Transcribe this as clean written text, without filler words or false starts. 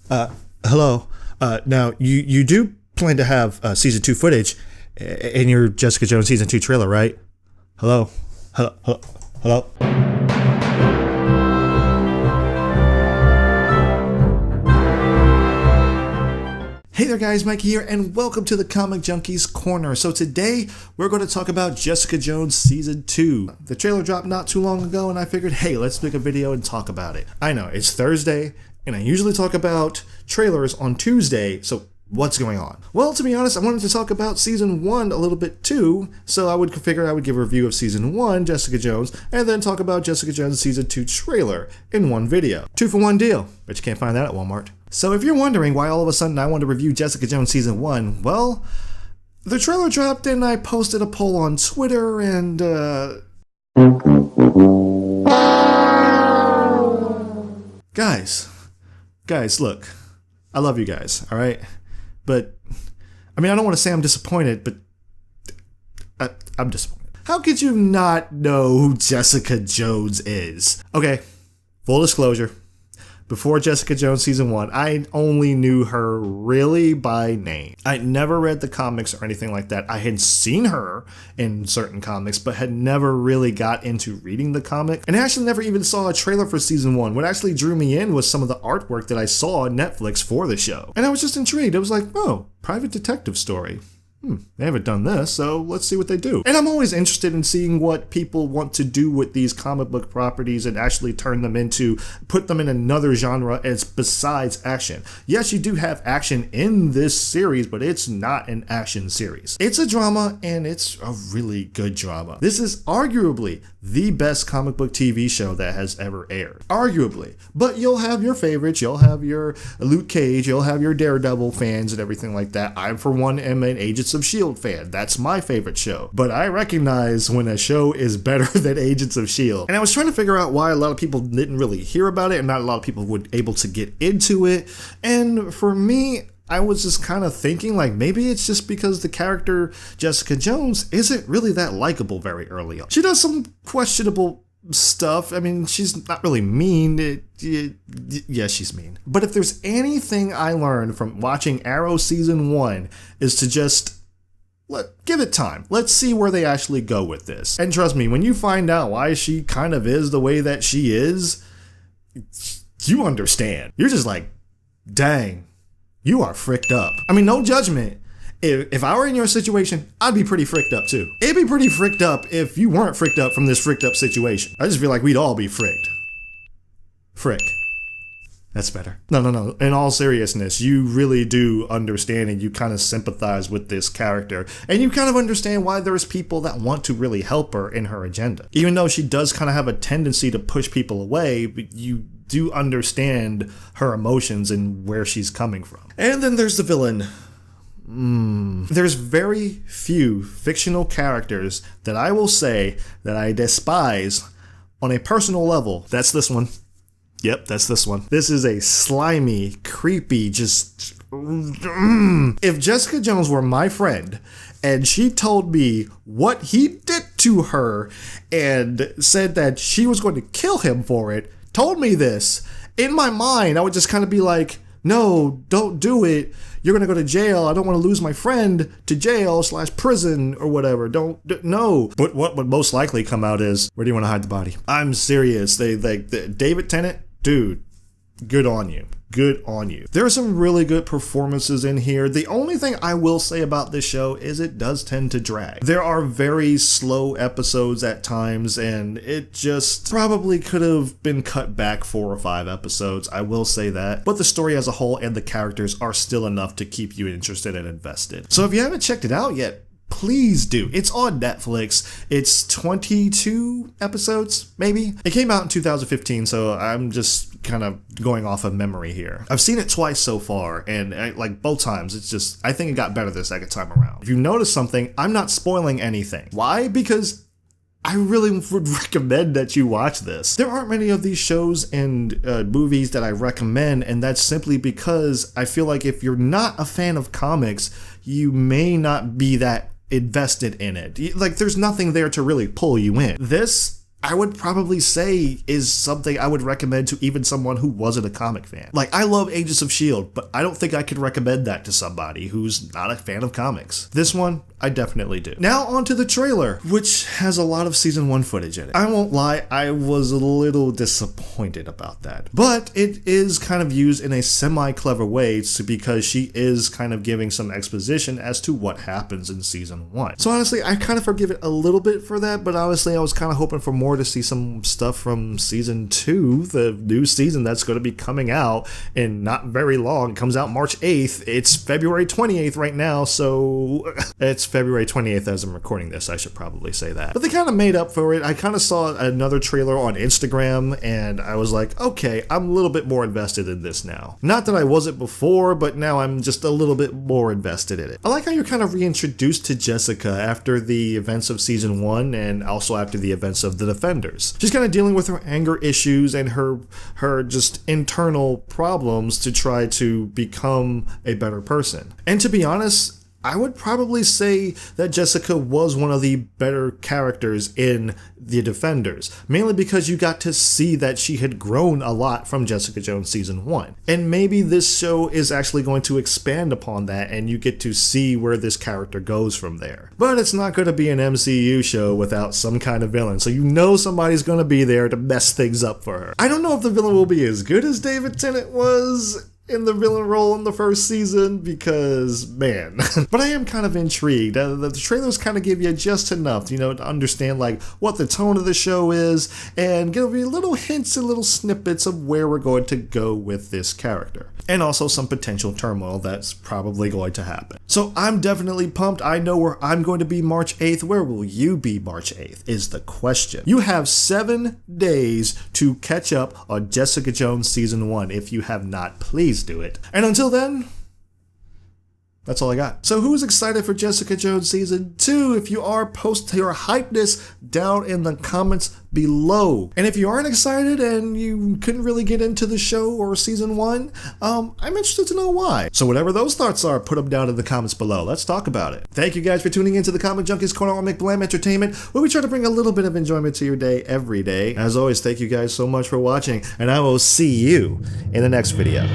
Hello. Now, you do plan to have season 2 footage in your Jessica Jones season 2 trailer, right? Hello? Hello? Hey there guys, Mikey here, and welcome to the Comic Junkies Corner. So today, we're going to talk about Jessica Jones Season 2. The trailer dropped not too long ago, and I figured, hey, let's make a video and talk about it. I know, it's Thursday, and I usually talk about trailers on Tuesday, so what's going on? Well, to be honest, I wanted to talk about Season 1 a little bit too, so I would give a review of Season 1, Jessica Jones, and then talk about Jessica Jones Season 2 trailer in one video. 2 for 1 deal, but you can't find that at Walmart. So if you're wondering why all of a sudden I want to review Jessica Jones Season 1, well, the trailer dropped and I posted a poll on Twitter and, Guys, look, I love you guys, alright? But, I mean, I don't want to say I'm disappointed, but I'm disappointed. How could you not know who Jessica Jones is? Okay, full disclosure. Before Jessica Jones Season 1, I only knew her really by name. I never read the comics or anything like that. I had seen her in certain comics, but had never really got into reading the comic. And I actually never even saw a trailer for Season 1. What actually drew me in was some of the artwork that I saw on Netflix for the show. And I was just intrigued. I was like, oh, private detective story. They haven't done this, so let's see what they do. And I'm always interested in seeing what people want to do with these comic book properties and actually put them in another genre as besides action. Yes, you do have action in this series, but it's not an action series. It's a drama, and it's a really good drama. This is arguably the best comic book TV show that has ever aired. Arguably. But you'll have your favorites, you'll have your Luke Cage, you'll have your Daredevil fans and everything like that. I, for one, am an Agents of S.H.I.E.L.D. fan. That's my favorite show. But I recognize when a show is better than Agents of S.H.I.E.L.D. And I was trying to figure out why a lot of people didn't really hear about it and not a lot of people were able to get into it. And for me, I was just kind of thinking like maybe it's just because the character Jessica Jones isn't really that likable very early on. She does some questionable stuff. I mean, she's not really mean. Yeah, she's mean. But if there's anything I learned from watching Arrow Season 1 is to just give it time. Let's see where they actually go with this. And trust me, when you find out why she kind of is the way that she is, you understand. You're just like, dang, you are fricked up. I mean, no judgment. If I were in your situation, I'd be pretty fricked up too. It'd be pretty fricked up if you weren't fricked up from this fricked up situation. I just feel like we'd all be fricked. Frick. That's better. No. In all seriousness, you really do understand and you kind of sympathize with this character. And you kind of understand why there's people that want to really help her in her agenda. Even though she does kind of have a tendency to push people away, but you do understand her emotions and where she's coming from. And then there's the villain. There's very few fictional characters that I will say that I despise on a personal level. That's this one. Yep, that's this one. This is a slimy, creepy, just... If Jessica Jones were my friend and she told me what he did to her and said that she was going to kill him for it, told me this, in my mind, I would just kind of be like, no, don't do it. You're going to go to jail. I don't want to lose my friend to jail / prison or whatever. No. But what would most likely come out is, where do you want to hide the body? I'm serious. David Tennant, dude, good on you. Good on you. There are some really good performances in here. The only thing I will say about this show is it does tend to drag. There are very slow episodes at times, and it just probably could have been cut back 4 or 5 episodes. I will say that. But the story as a whole and the characters are still enough to keep you interested and invested. So if you haven't checked it out yet, please do. It's on Netflix. It's 22 episodes, maybe. It came out in 2015, so I'm just kind of going off of memory here. I've seen it twice so far, and like both times, I think it got better the second time around. If you notice something, I'm not spoiling anything. Why? Because I really would recommend that you watch this. There aren't many of these shows and movies that I recommend, and that's simply because I feel like if you're not a fan of comics, you may not be that invested in it. Like, there's nothing there to really pull you in. This I would probably say is something I would recommend to even someone who wasn't a comic fan. Like, I love Agents of S.H.I.E.L.D., but I don't think I could recommend that to somebody who's not a fan of comics. This one, I definitely do. Now onto the trailer, which has a lot of season 1 footage in it. I won't lie, I was a little disappointed about that. But it is kind of used in a semi-clever way because she is kind of giving some exposition as to what happens in season 1. So honestly, I kind of forgive it a little bit for that, but honestly, I was kind of hoping for more to see some stuff from season 2, the new season that's going to be coming out in not very long. It comes out March 8th. It's February 28th right now, so it's February 28th as I'm recording this, I should probably say that. But they kind of made up for it. I kind of saw another trailer on Instagram, and I was like, okay, I'm a little bit more invested in this now. Not that I wasn't before, but now I'm just a little bit more invested in it. I like how you're kind of reintroduced to Jessica after the events of season 1 and also after the events of the Defenders. She's kind of dealing with her anger issues and her just internal problems to try to become a better person. And to be honest, I would probably say that Jessica was one of the better characters in The Defenders, mainly because you got to see that she had grown a lot from Jessica Jones season 1. And maybe this show is actually going to expand upon that and you get to see where this character goes from there. But it's not going to be an MCU show without some kind of villain, so you know somebody's going to be there to mess things up for her. I don't know if the villain will be as good as David Tennant was in the villain role in the first season because, man, but I am kind of intrigued. The trailers kind of give you just enough, to understand like what the tone of the show is and give you little hints and little snippets of where we're going to go with this character. And also some potential turmoil that's probably going to happen. So I'm definitely pumped. I know where I'm going to be March 8th. Where will you be March 8th is the question. You have 7 days to catch up on Jessica Jones season 1 if you have not. Please do it. And until then, that's all I got. So who's excited for Jessica Jones season 2? If you are, post your hypeness down in the comments below. And if you aren't excited and you couldn't really get into the show or season 1, I'm interested to know why. So whatever those thoughts are, put them down in the comments below. Let's talk about it. Thank you guys for tuning into the Comic Junkies Corner on McBlam Entertainment, where we try to bring a little bit of enjoyment to your day every day. As always, thank you guys so much for watching, and I will see you in the next video.